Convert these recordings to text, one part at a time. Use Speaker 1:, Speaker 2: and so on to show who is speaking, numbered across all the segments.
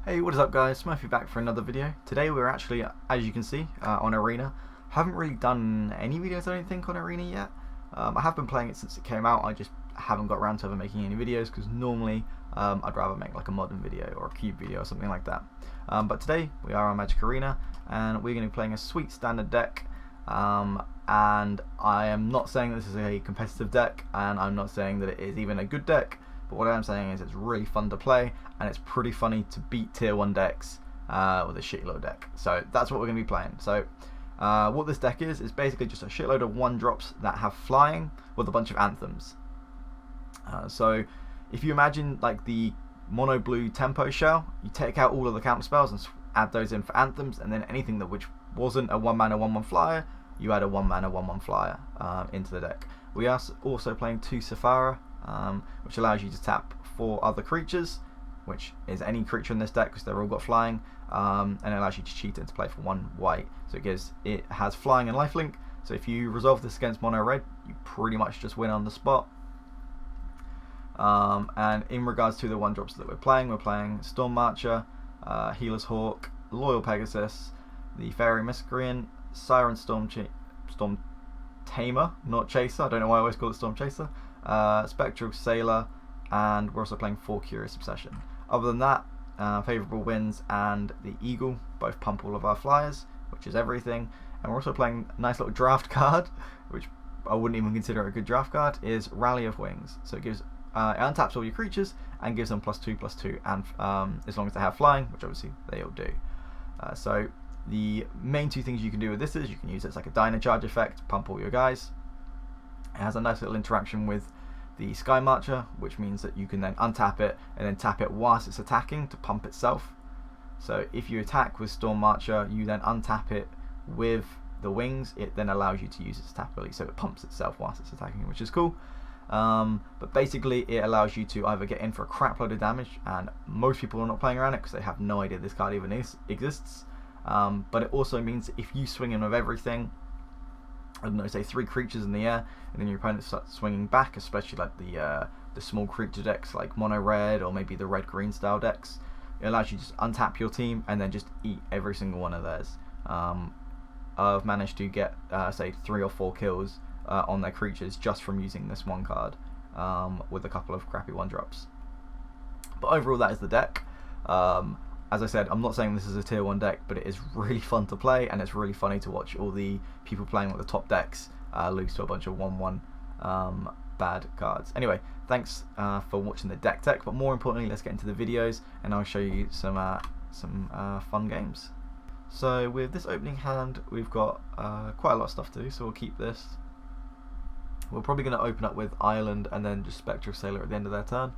Speaker 1: Hey, what is up guys, Smurfy back for another video. Today we're actually, as you can see, on Arena. Haven't really done any videos I don't think on Arena yet. I have been playing it since it came out, I just haven't got around to ever making any videos because normally I'd rather make like a modern video or a cube video or something like that. But today we are on Magic Arena and we're going to be playing a sweet standard deck. And I am not saying this is a competitive deck, and I'm not saying that it is even a good deck. But what I am saying is it's really fun to play, and it's pretty funny to beat tier 1 decks with a shitload deck. So that's what we're going to be playing. So what this deck is basically just a shitload of 1-drops that have flying with a bunch of anthems. So if you imagine like the mono blue tempo shell, you take out all of the counter spells and add those in for anthems, and then anything that which wasn't a 1-mana 1/1 flyer, you add a 1-mana 1/1 flyer into the deck. We are also playing 2 Safara, which allows you to tap 4 other creatures, which is any creature in this deck because they're all got flying, and it allows you to cheat it to play for 1 white. So it has flying and lifelink, so if you resolve this against mono red, you pretty much just win on the spot. And in regards to the 1-drops that we're playing Storm Marcher, Healer's Hawk, Loyal Pegasus, the Fairy Miscreant, Siren Storm Tamer, not Chaser, I don't know why I always call it Storm Chaser, Spectral Sailor, and we're also playing 4 Curious Obsession. Other than that, Favourable Winds and the Eagle both pump all of our flyers, which is everything. And we're also playing a nice little draft card, which I wouldn't even consider a good draft card, is Rally of Wings. So it gives it untaps all your creatures and gives them +2/+2, and as long as they have flying, which obviously they all do. So the main 2 things you can do with this is you can use it as like a Dino Charge effect, pump all your guys. It has a nice little interaction with the Sky Marcher, which means that you can then untap it and then tap it whilst it's attacking to pump itself. So if you attack with Storm Marcher, you then untap it with the wings, it then allows you to use its tap ability, so it pumps itself whilst it's attacking, which is cool. But basically it allows you to either get in for a crap load of damage, and most people are not playing around it because they have no idea this card even exists. But it also means that if you swing in with everything, I don't know, say 3 creatures in the air, and then your opponent starts swinging back, especially like the small creature decks like mono red or maybe the red green style decks, it allows you to just untap your team and then just eat every single one of theirs. I've managed to get say 3 or 4 kills on their creatures just from using this one card, with a couple of crappy 1-drops. But overall, that is the deck. As I said, I'm not saying this is a tier 1 deck, but it is really fun to play, and it's really funny to watch all the people playing with the top decks lose to a bunch of 1/1 bad cards. Anyway, thanks for watching the deck tech, but more importantly, let's get into the videos, and I'll show you some fun games. So with this opening hand, we've got quite a lot of stuff to do, so we'll keep this. We're probably going to open up with Ireland and then just Spectral Sailor at the end of their turn,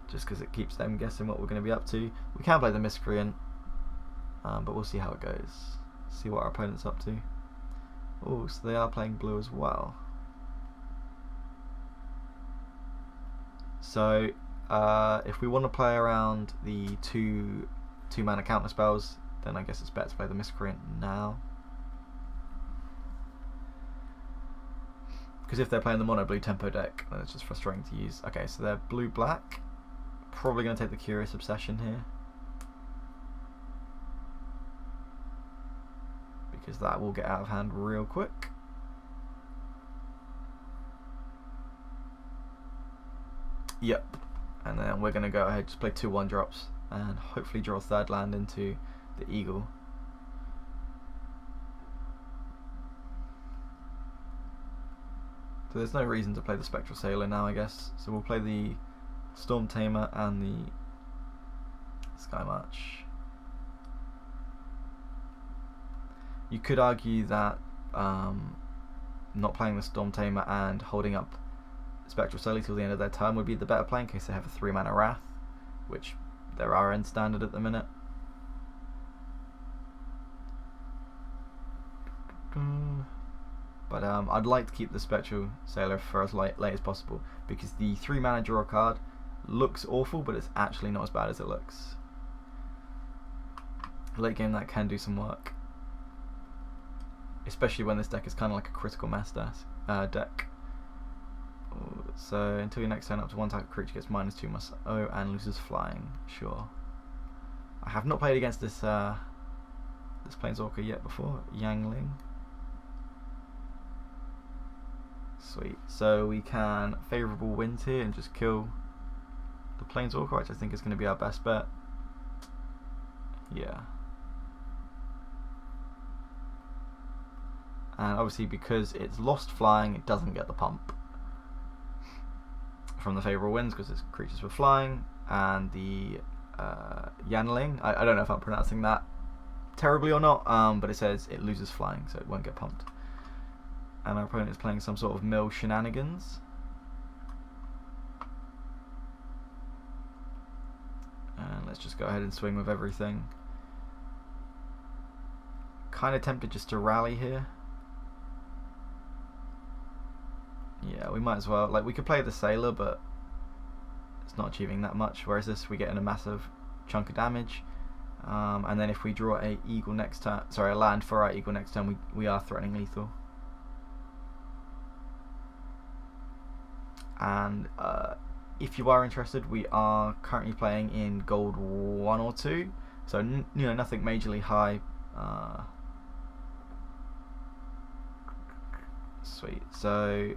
Speaker 1: just because it keeps them guessing what we're going to be up to. We can play the Miscreant, but we'll see how it goes. See what our opponent's up to. Oh, so they are playing blue as well. So if we want to play around the 2-mana counter spells, then I guess it's better to play the Miscreant now. Because if they're playing the mono blue tempo deck, then it's just frustrating to use. Okay, so they're blue-black. Probably going to take the Curious Obsession here, because that will get out of hand real quick. Yep, and then we're going to go ahead, just play 2 1-drops and hopefully draw a 3rd land into the Eagle. So there's no reason to play the Spectral Sailor now, I guess. So we'll play the Storm Tamer and the Sky March. You could argue that not playing the Storm Tamer and holding up Spectral Sailor till the end of their turn would be the better play in case they have a 3-mana Wrath, which there are in standard at the minute. But I'd like to keep the Spectral Sailor for as late as possible, because the 3-mana draw card looks awful, but it's actually not as bad as it looks. Late game, that can do some work, especially when this deck is kind of like a critical mass deck. So until your next turn, up to 1 type of creature gets -2/-0 and loses flying. Sure. have not played against this this Planeswalker yet before, Yangling. Sweet. So we can favourable winds here and just kill the Planeswalker, which I think is going to be our best bet. Yeah. And obviously because it's lost flying, it doesn't get the pump from the favourable winds because it's creatures with flying. And the Yanling, I don't know if I'm pronouncing that terribly or not, but it says it loses flying, so it won't get pumped. And our opponent is playing some sort of mill shenanigans. And let's just go ahead and swing with everything. Kind of tempted just to rally here. Yeah, we might as well. Like, we could play the Sailor, but it's not achieving that much. Whereas this, we get in a massive chunk of damage. And then if we draw a eagle next turn, sorry, a land for our eagle next turn, we are threatening lethal. And if you are interested, we are currently playing in gold 1 or 2, so you know, nothing majorly high. Sweet. So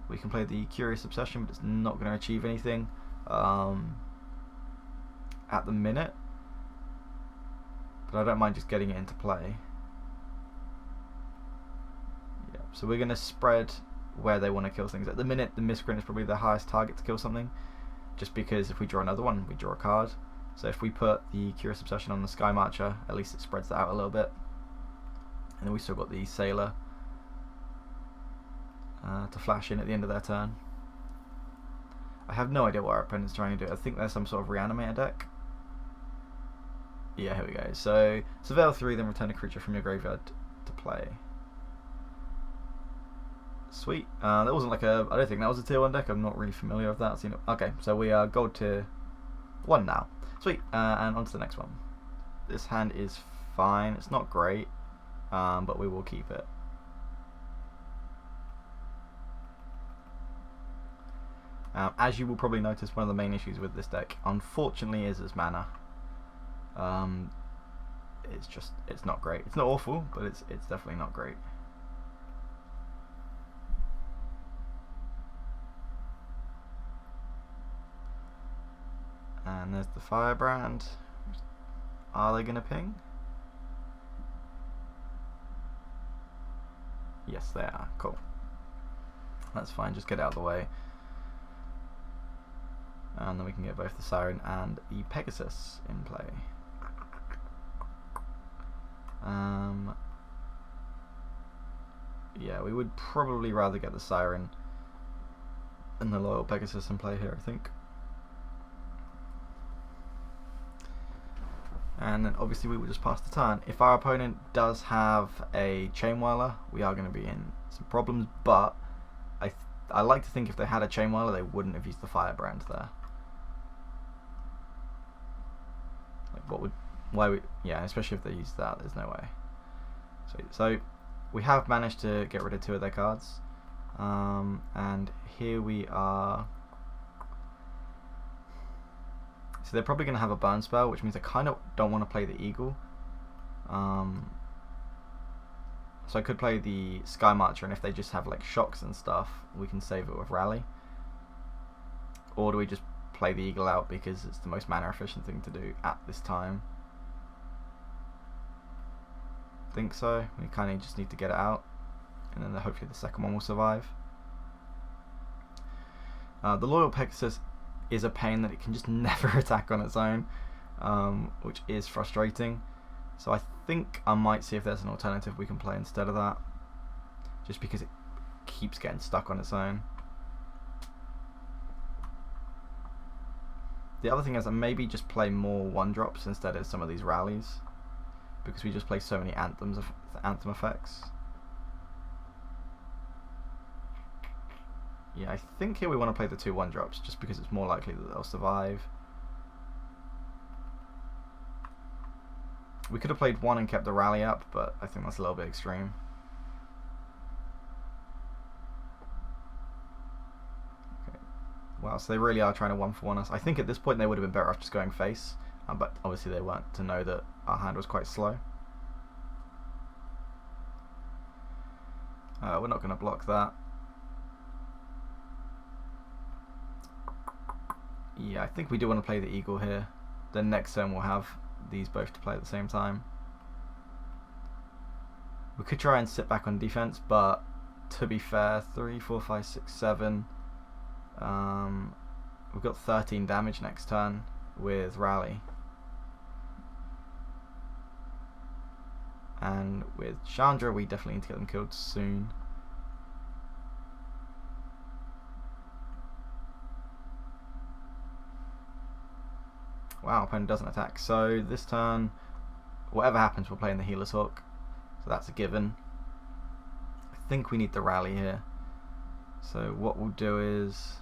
Speaker 1: we can play the Curious Obsession, but it's not going to achieve anything at the minute. But I don't mind just getting it into play. Yeah. So we're going to spread where they want to kill things. At the minute, the Miscreant is probably the highest target to kill something, just because if we draw another one, we draw a card. So if we put the Curious Obsession on the Sky Marcher, at least it spreads that out a little bit. And then we still got the Sailor to flash in at the end of their turn. I have no idea what our opponent's trying to do. I think there's some sort of Reanimator deck. Yeah, here we go. So Surveil 3, then return a creature from your graveyard to play. Sweet. That wasn't like a... I don't think that was a tier 1 deck. I'm not really familiar with that. Okay, so we are gold tier 1 now. Sweet. And on to the next one. This hand is fine. It's not great, but we will keep it. As you will probably notice, one of the main issues with this deck, unfortunately, is its mana. It's not great. It's not awful, but it's definitely not great. And there's the Firebrand. Are they going to ping? Yes, they are. Cool. That's fine. Just get out of the way. And then we can get both the Siren and the Pegasus in play. Yeah, we would probably rather get the Siren and the Loyal Pegasus in play here, I think. And then obviously we will just pass the turn. If our opponent does have a Chainwhirler, we are going to be in some problems, but I like to think if they had a Chainwhirler, they wouldn't have used the Firebrand there. Like, yeah, especially if they used that, there's no way. So we have managed to get rid of 2 of their cards. And here we are. So they're probably going to have a burn spell, which means I kind of don't want to play the Eagle. So I could play the Sky Marcher, and if they just have like shocks and stuff, we can save it with Rally. Or do we just play the Eagle out because it's the most mana efficient thing to do at this time? I think so. We kind of just need to get it out, and then hopefully the second one will survive. The Loyal Pegasus is a pain that it can just never attack on its own, which is frustrating. So I think I might see if there's an alternative we can play instead of that, just because it keeps getting stuck on its own. The other thing is that maybe just play more 1-drops instead of some of these rallies, because we just play so many anthem effects. Yeah, I think here we want to play the 2 1-drops just because it's more likely that they'll survive. We could have played 1 and kept the rally up, but I think that's a little bit extreme. Okay. Wow, so they really are trying to 1-for-1 us. I think at this point they would have been better off just going face. but obviously they weren't to know that our hand was quite slow. We're not going to block that. Yeah, I think we do want to play the eagle here. Then next turn we'll have these both to play at the same time. We could try and sit back on defense, but to be fair, 3, 4, 5, 6, 7. We've got 13 damage next turn with rally. And with Chandra, we definitely need to get them killed soon. Wow, opponent doesn't attack. So this turn, whatever happens, we're playing the Healer's Hook. So that's a given. I think we need the rally here. So what we'll do is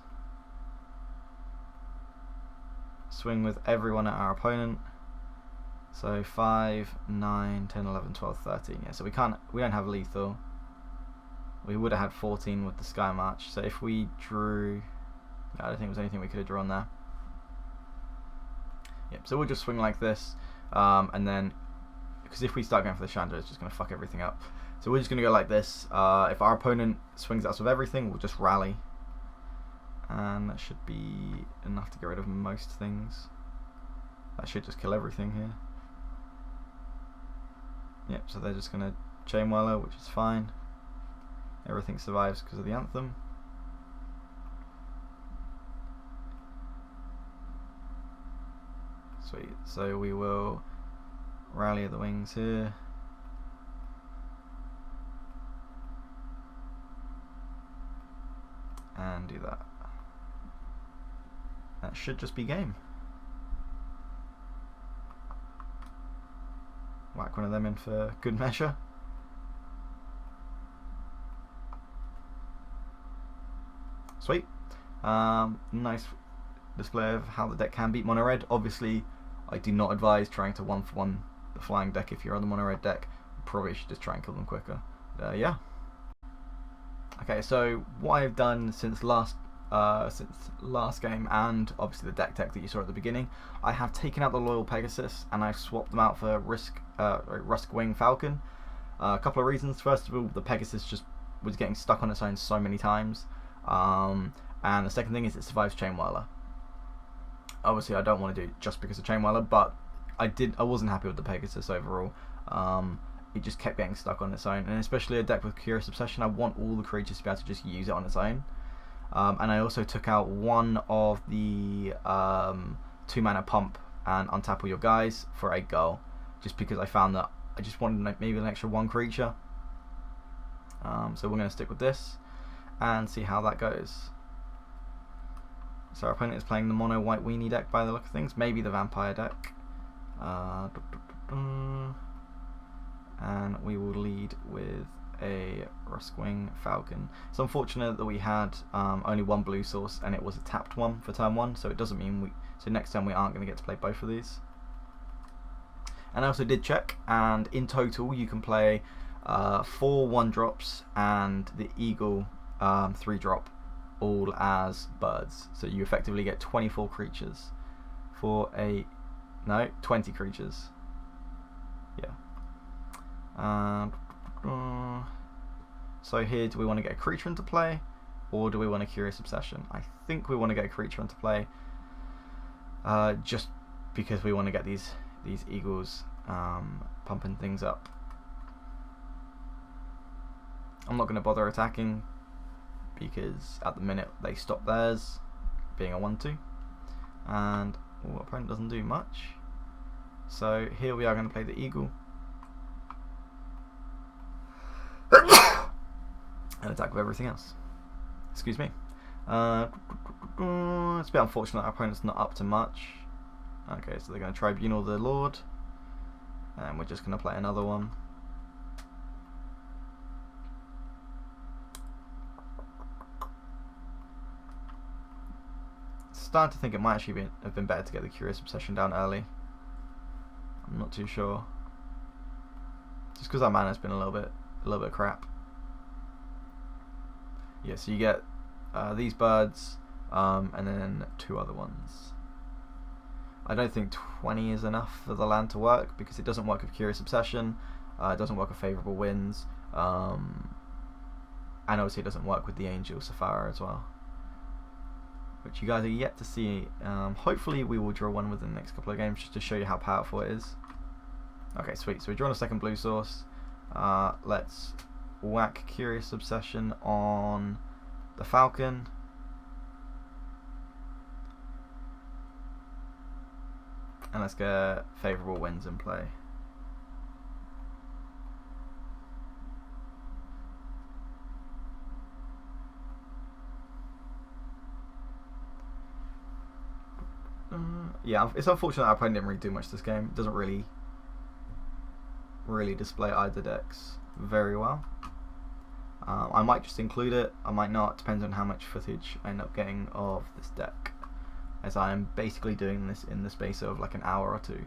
Speaker 1: swing with everyone at our opponent. So 5, 9, 10, 11, 12, 13. Yeah, so we don't have lethal. We would have had 14 with the Sky March. So if we drew, I don't think there was anything we could have drawn there. Yep, so we'll just swing like this, and then, because if we start going for the Chandra, it's just going to fuck everything up. So we're just going to go like this. If our opponent swings at us with everything, we'll just rally. And that should be enough to get rid of most things. That should just kill everything here. Yep, so they're just going to Chain Whirler, which is fine. Everything survives because of the Anthem. Sweet, so we will rally the wings here. And do that. That should just be game. Whack one of them in for good measure. Sweet. Nice display of how the deck can beat mono red. Obviously, I do not advise trying to 1-for-1 the flying deck if you're on the mono red deck. You probably should just try and kill them quicker. Yeah. Okay, so what I've done since last game, and obviously the deck tech that you saw at the beginning, I have taken out the Loyal Pegasus and I've swapped them out for Rusk Wing Falcon. A couple of reasons. First of all, the Pegasus just was getting stuck on its own so many times, and the second thing is it survives Chain Whirler. Obviously, I don't want to do it just because of Chain Whirler, but I wasn't happy with the Pegasus overall. It just kept getting stuck on its own, and especially a deck with Curious Obsession, I want all the creatures to be able to just use it on its own. And I also took out one of the 2-mana pump and untap all your guys for 8 gold, just because I found that I just wanted maybe an extra 1 creature. So we're going to stick with this and see how that goes. So our opponent is playing the mono white weenie deck by the look of things, maybe the vampire deck. And we will lead with a Ruskwing Falcon. It's unfortunate that we had only one blue source and it was a tapped one for turn 1, so it doesn't mean so next turn we aren't going to get to play both of these. And I also did check, and in total you can play 4 1-drops and the Eagle 3-drop, all as birds. So you effectively get 24 creatures for 20 creatures. Yeah. So here, do we want to get a creature into play, or do we want a Curious Obsession? I think we want to get a creature into play, just because we want to get these eagles pumping things up. I'm not going to bother attacking because at the minute they stop theirs, being a 1/2, and our opponent doesn't do much. So here we are going to play the eagle and attack with everything else. Excuse me. It's a bit unfortunate our opponent's not up to much. Okay, so they're going to Tribunal the Lord, and we're just going to play another one. Starting to think it might actually have been better to get the Curious Obsession down early. I'm not too sure. Just because our mana's been a little bit crap. Yeah, so you get these birds, and then 2 other ones. I don't think 20 is enough for the land to work, because it doesn't work with Curious Obsession, it doesn't work with Favourable Winds, and obviously it doesn't work with the Angel Safari as well, which you guys are yet to see. Hopefully we will draw one within the next couple of games, just to show you how powerful it is. Okay, sweet. So we're drawing a second blue source. Let's whack Curious Obsession on the Falcon. And let's get Favourable Winds in play. Yeah, it's unfortunate our opponent didn't really do much this game. It doesn't really display either decks very well. I might just include it, I might not, depends on how much footage I end up getting of this deck, as I am basically doing this in the space of like an hour or two,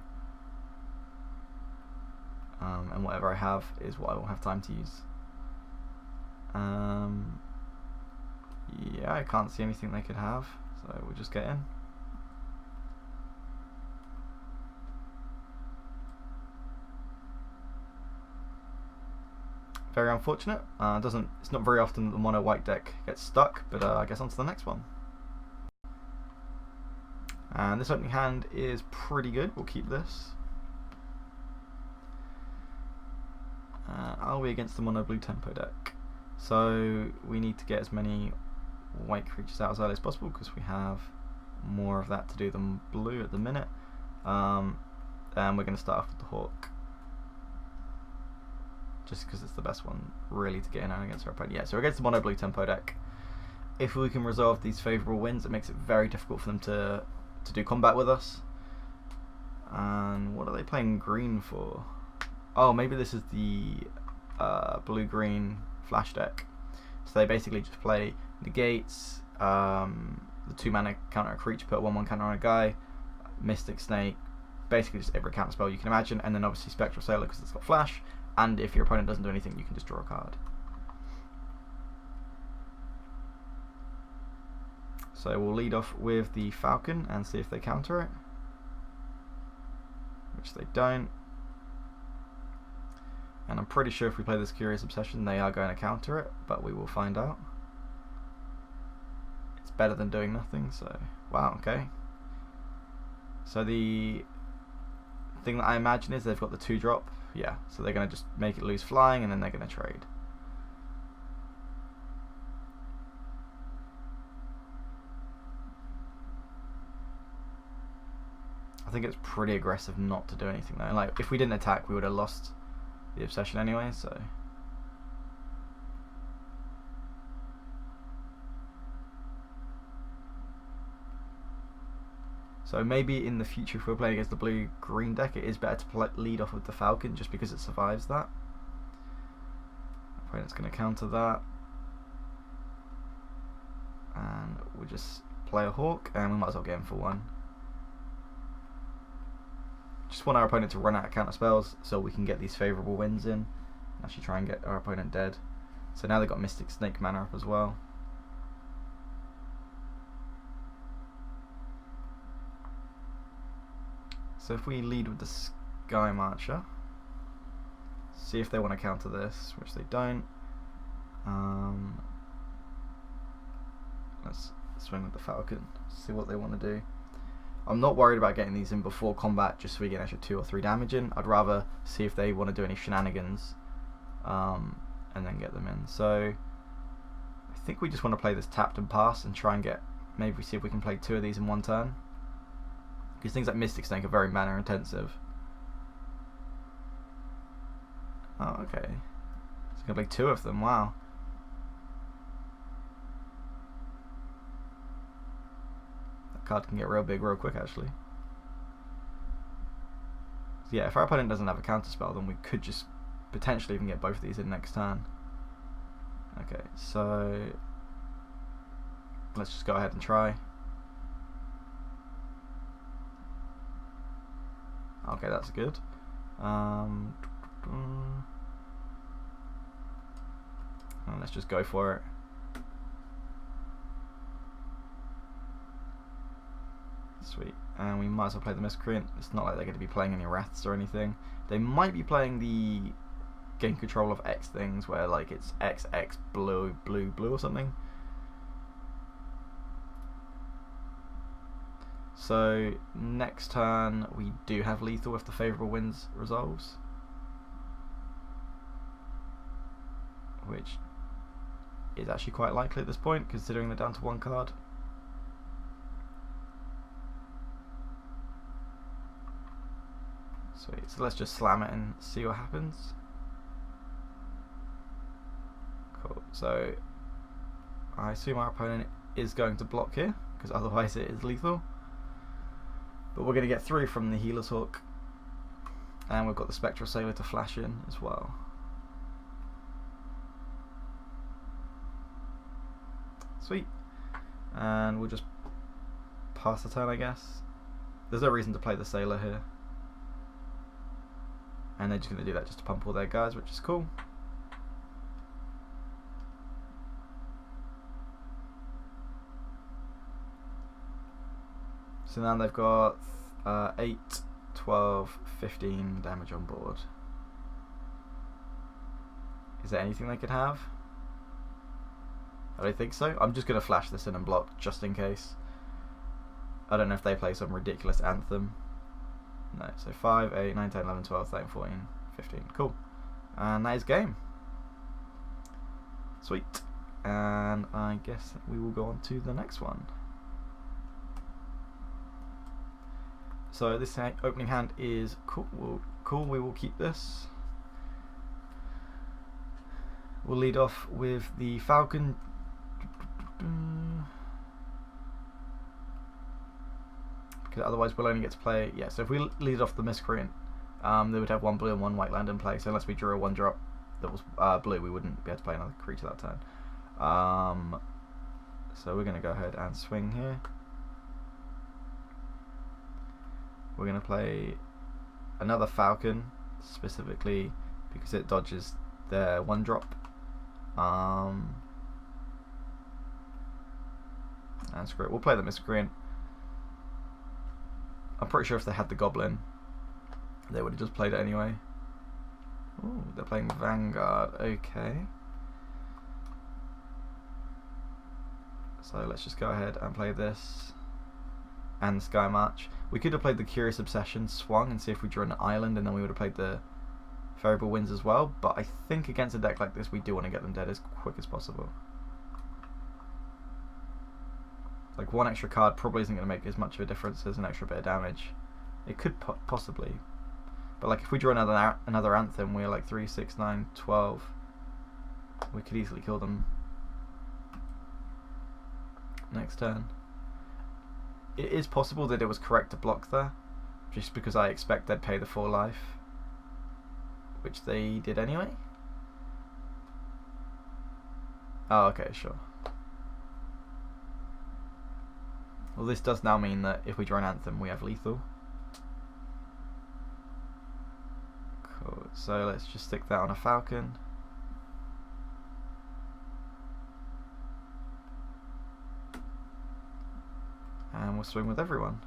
Speaker 1: and whatever I have is what I will have time to use. Yeah, I can't see anything they could have, so we'll just get in. Very unfortunate. It's not very often that the mono white deck gets stuck, but I guess on to the next one. And this opening hand is pretty good. We'll keep this. Are we against the mono blue tempo deck? So we need to get as many white creatures out as early as possible, because we have more of that to do than blue at the minute. And we're going to start off with the Hawk, just because it's the best one really to get in against our opponent. Yeah, so against the mono blue tempo deck, if we can resolve these Favourable Winds, it makes it very difficult for them to do combat with us. And what are they playing green for? Oh, maybe this is the blue-green flash deck. So they basically just play negates, the 2-mana counter a creature, put a 1/1 counter on a guy, Mystic Snake, basically just every counter spell you can imagine, and then obviously Spectral Sailor because it's got flash, and if your opponent doesn't do anything you can just draw a card. So we'll lead off with the Falcon and see if they counter it, which they don't. And I'm pretty sure if we play this Curious Obsession they are going to counter it, but we will find out. It's better than doing nothing, so wow, okay. So the thing that I imagine is they've got the 2-drop, yeah, so they're going to just make it lose flying and then they're going to trade. I think it's pretty aggressive not to do anything though. Like, if we didn't attack we would have lost the Obsession anyway, so maybe in the future if we're playing against the blue-green deck it is better to lead off with the Falcon just because it survives that. Opponent's going to counter that, and we'll just play a Hawk and we might as well get in for one. Just want our opponent to run out of counter spells so we can get these Favourable Winds in, actually try and get our opponent dead. So now they've got Mystic Snake mana up as well. So if we lead with the Sky Marcher, see if they want to counter this, which they don't. Let's swing with the Falcon, see what they want to do. I'm not worried about getting these in before combat just so we get an extra 2 or 3 damage in. I'd rather see if they want to do any shenanigans and then get them in. So I think we just want to play this tapped and pass and try and get, maybe see if we can play 2 of these in one turn, because things like Mystic Snake are very mana intensive. Oh, okay. So I'm going to play 2 of them, wow. That card can get real big real quick actually. So yeah, if our opponent doesn't have a counter spell then we could just potentially even get both of these in next turn. Okay, so let's just go ahead and try. Okay, that's good. And let's just go for it. Sweet. and we might as well play the Miscreant. It's not like they're going to be playing any Wraths or anything. They might be playing the gain control of X things, where like it's X, X, blue, blue, blue or something. So next turn we do have lethal if the favourable wins resolves, which is actually quite likely at this point, considering they're down to one card. Sweet, so let's just slam it and see what happens. Cool, so I assume our opponent is going to block here, because otherwise it is lethal. But we're going to get through from the Healer's Hook, and we've got the Spectral Sailor to flash in as well. Sweet. And we'll just pass the turn, I guess. There's no reason to play the Sailor here. And they're just going to do that just to pump all their guys, which is cool. So now they've got 8, 12, 15 damage on board. Is there anything they could have? I don't think so. I'm just going to flash this in and block just in case. I don't know if they play some ridiculous anthem. No, so 5, 8, 9, 10, 11, 12, 13, 14, 15. Cool. And that is game. Sweet. And I guess we will go on to the next one. So this opening hand is cool. We will keep this. We'll lead off with the Falcon. Because otherwise we'll only get to play. Yeah, so if we lead off the Miscreant, they would have 1 blue and 1 white land in play. So unless we drew a 1-drop that was blue, we wouldn't be able to play another creature that turn. So we're going to go ahead and swing here. We're going to play another Falcon, specifically because it dodges their 1-drop. And screw it, we'll play the Miscreant. I'm pretty sure if they had the Goblin, they would have just played it anyway. Ooh, they're playing Vanguard, okay. So let's just go ahead and play this. And the Sky March. We could have played the Curious Obsession, swung, and see if we drew an island, and then we would have played the Variable Winds as well. But I think against a deck like this, we do want to get them dead as quick as possible. Like, 1 extra card probably isn't going to make as much of a difference as an extra bit of damage. It could possibly. But like, if we draw another Anthem, we're like 3, 6, 9, 12. We could easily kill them next turn. It is possible that it was correct to block there, just because I expect they'd pay the 4 life, which they did anyway. Oh, okay, sure. Well, this does now mean that if we draw an Anthem, we have lethal. Cool, so let's just stick that on a Falcon. And we'll swing with everyone.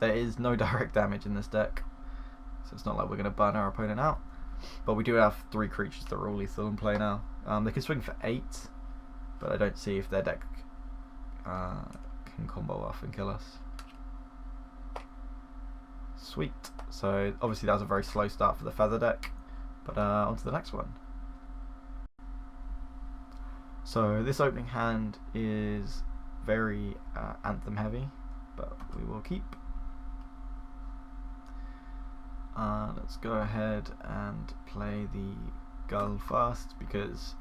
Speaker 1: There is no direct damage in this deck, so it's not like we're going to burn our opponent out. But we do have 3 creatures that are all lethal in play now. They can swing for 8, but I don't see if their deck can combo off and kill us. Sweet. So obviously that was a very slow start for the Feather deck, but on to the next one. So this opening hand is very Anthem heavy, but we will keep. Let's go ahead and play the Gull first, because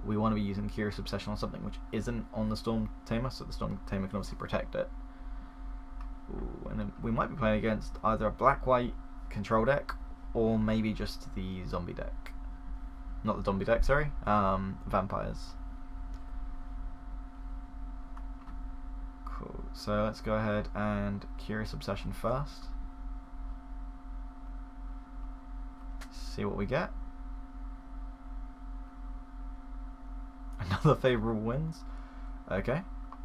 Speaker 1: we want to be using Curious Obsession on something which isn't on the Storm Tamer, so the Storm Tamer can obviously protect it. Ooh, and then we might be playing against either a black-white control deck, or maybe just the zombie deck. Not the zombie deck, sorry. Vampires. Cool. So let's go ahead and Curious Obsession first. See what we get. Another Favourable Winds. Okay.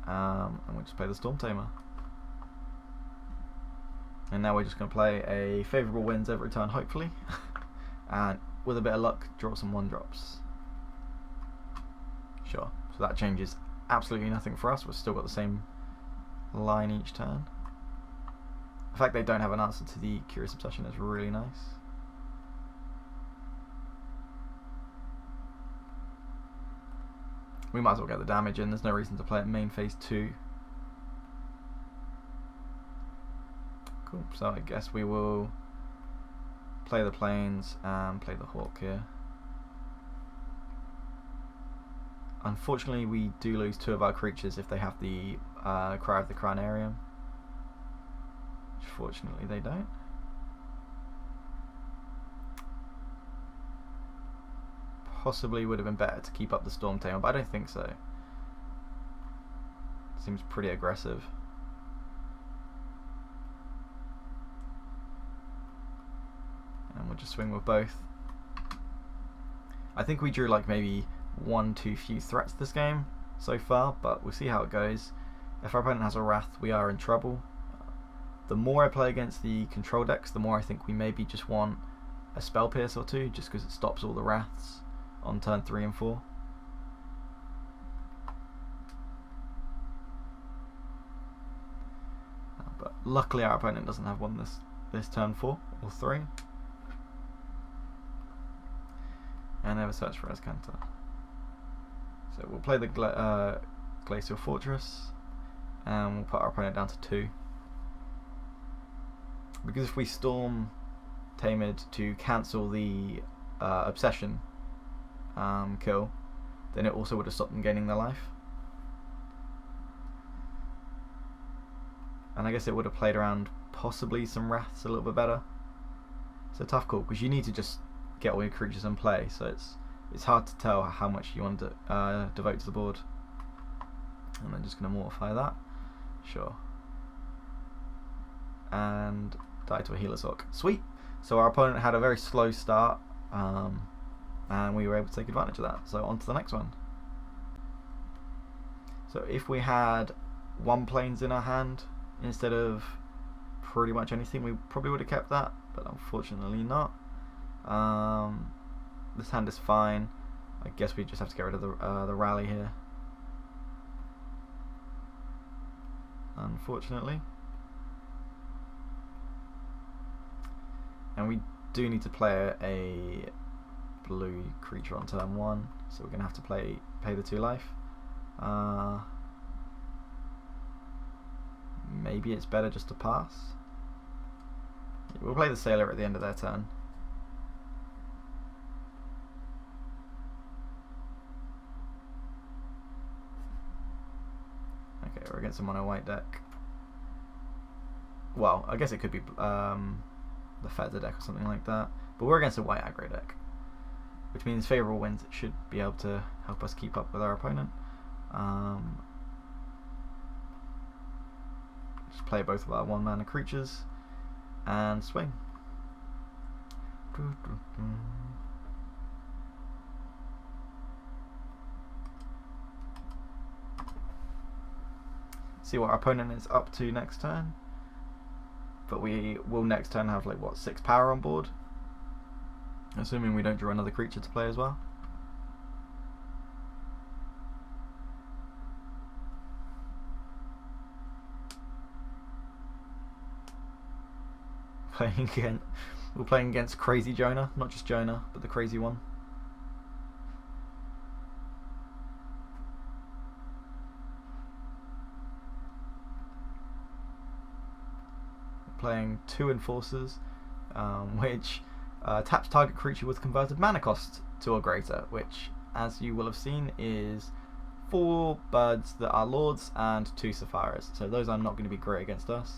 Speaker 1: and we'll just play the Storm Tamer. And now we're just going to play a favourable wins every turn, hopefully, and with a bit of luck, draw some 1-drops. Sure. So that changes absolutely nothing for us. We've still got the same line each turn. The fact they don't have an answer to the Curious Obsession is really nice. We might as well get the damage in. There's no reason to play it main phase 2. Cool. So I guess we will play the Plains and play the Hawk here. Unfortunately, we do lose 2 of our creatures if they have the Cry of the Cranarium. Which fortunately they don't. Possibly would have been better to keep up the Storm Tamer, but I don't think so. Seems pretty aggressive. And we'll just swing with both. I think we drew like maybe 1 too few threats this game so far, but we'll see how it goes. If our opponent has a Wrath, we are in trouble. The more I play against the control decks, the more I think we maybe just want a Spell Pierce or 2, just because it stops all the Wraths on turn 3 and 4. But luckily our opponent doesn't have one this turn 4 or 3. And never search for Escanter. So we'll play the Glacial Fortress, and we'll put our opponent down to 2. Because if we Storm Tamed to cancel the Obsession kill, then it also would have stopped them gaining their life. And I guess it would have played around possibly some Wraths a little bit better. It's a tough call because you need to just get all your creatures in play, so it's hard to tell how much you want to devote to the board. And I'm just going to mortify that. Sure. And die to a Healer's Hook. Sweet! So our opponent had a very slow start, and we were able to take advantage of that. So on to the next one. So if we had 1 Plains in our hand instead of pretty much anything, we probably would have kept that, but unfortunately not. This hand is fine. I guess we just have to get rid of the rally here, unfortunately. And we do need to play a blue creature on turn 1, so we're going to have to pay the 2 life. Maybe it's better just to pass. We'll play the Sailor at the end of their turn. Okay, we're against a mono white deck. Well, I guess it could be the Feather deck or something like that, but we're against a white aggro deck, which means favourable wins should be able to help us keep up with our opponent. Just play both of our 1-mana creatures and swing. See what our opponent is up to next turn. But we will next turn have like what, 6 power on board, assuming we don't draw another creature to play as well. We're playing against Crazy Jonah, not just Jonah, but the crazy one. Playing 2 Enforcers, which taps target creature with converted mana cost to or greater, which, as you will have seen, is 4 birds that are lords and 2 Sapphires. So those are not going to be great against us.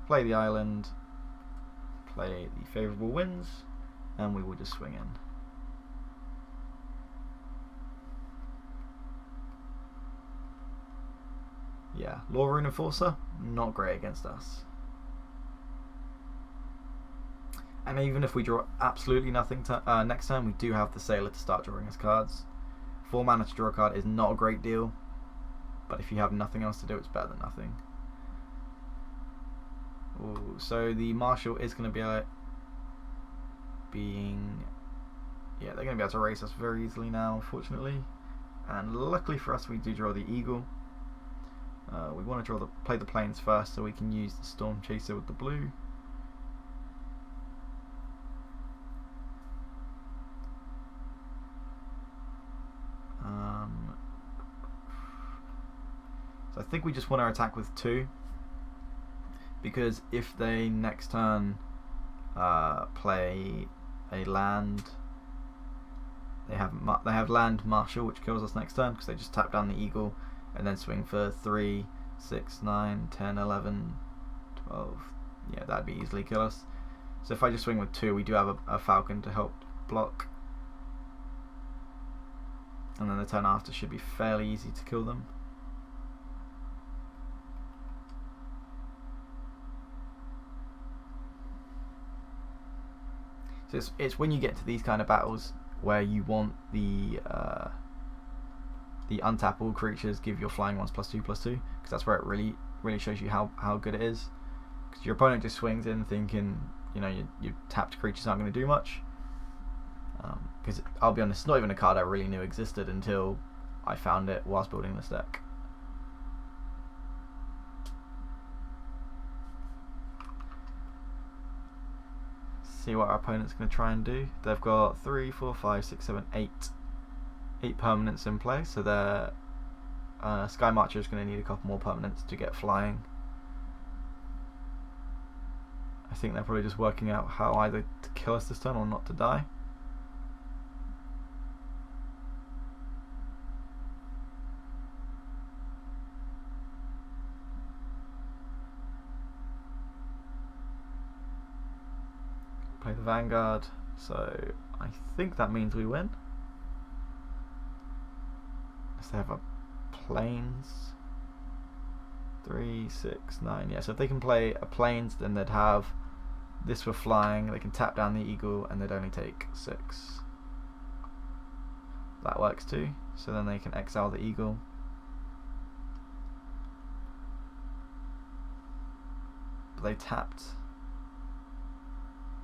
Speaker 1: Play the island, play the favourable winds, and we will just swing in. Yeah, Law Rune Enforcer, not great against us. And even if we draw absolutely nothing next turn, we do have the Sailor to start drawing us cards. 4 mana to draw a card is not a great deal. but if you have nothing else to do, it's better than nothing. Ooh, so the Marshal is going to be yeah, they're going to be able to race us very easily now, unfortunately. And luckily for us, we do draw the Eagle. We want to play the planes first, so we can use the Storm Chaser with the blue. So I think we just want to attack with 2, because if they next turn play a land, they have land Marshal, which kills us next turn because they just tap down the Eagle and then swing for 3, 6, 9, 10, 11, 12. Yeah, that'd be easily kill us. So if I just swing with 2, we do have a Falcon to help block, and then the turn after should be fairly easy to kill them. So it's when you get to these kind of battles where you want the untap all creatures, give your flying ones +2/+2, because that's where it really shows you how good it is. Because your opponent just swings in thinking, you know, your tapped creatures aren't going to do much. Because I'll be honest, it's not even a card I really knew existed until I found it whilst building this deck. See what our opponent's going to try and do. They've got 3, 4, 5, 6, 7, 8 permanents in play, so their Sky Marcher is going to need a couple more permanents to get flying. I think they're probably just working out how either to kill us this turn or not to die. Play the Vanguard, so I think that means we win. Unless they have a planes. 3, 6, 9. Yeah, so if they can play a planes, then they'd have this for flying. They can tap down the Eagle, and they'd only take 6. That works too. So then they can exile the Eagle. But they tapped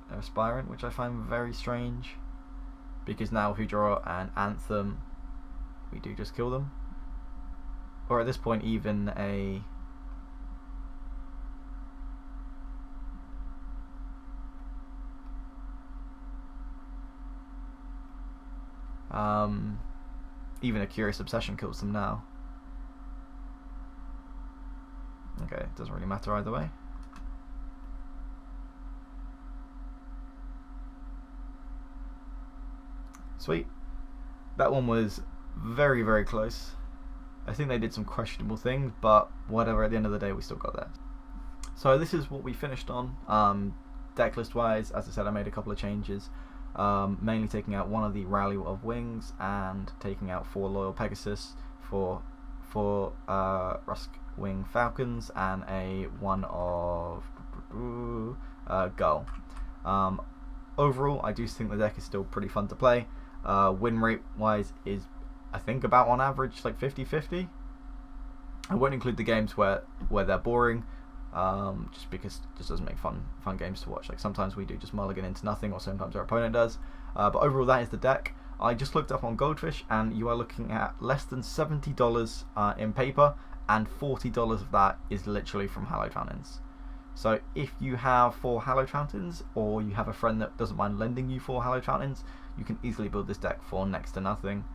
Speaker 1: their Aspirant, which I find very strange, because now if we draw an Anthem, we do just kill them. Or at this point, even a Curious Obsession kills them now. Okay, it doesn't really matter either way. Sweet. That one was very, very close. I think they did some questionable things, but whatever, at the end of the day we still got there. So this is what we finished on. Deck list wise, as I said, I made a couple of changes. Mainly taking out one of the Rally of Wings and taking out 4 Loyal Pegasus for 4 Rusk Wing Falcons and a 1 of Gull. Overall, I do think the deck is still pretty fun to play. Win rate wise is, I think, about on average like 50-50. I won't include the games where they're boring, just because it just doesn't make fun games to watch. Like sometimes we do just mulligan into nothing, or sometimes our opponent does. But overall, that is the deck. I just looked up on Goldfish, and you are looking at less than $70 in paper, and $40 of that is literally from Hallowed Fountains. So if you have 4 Hallowed Fountains, or you have a friend that doesn't mind lending you 4 Hallowed Fountains, you can easily build this deck for next to nothing.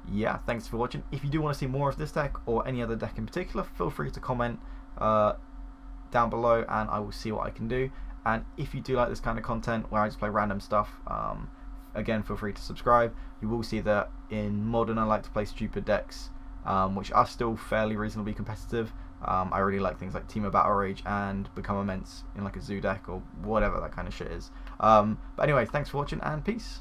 Speaker 1: Yeah, thanks for watching. If you do want to see more of this deck or any other deck in particular, feel free to comment down below and I will see what I can do. And if you do like this kind of content where I just play random stuff, again, feel free to subscribe. You will see that in Modern I like to play stupid decks, which are still fairly reasonably competitive. I really like things like Team of Battle Rage and Become Immense in like a zoo deck or whatever that kind of shit is. But anyway, thanks for watching and peace.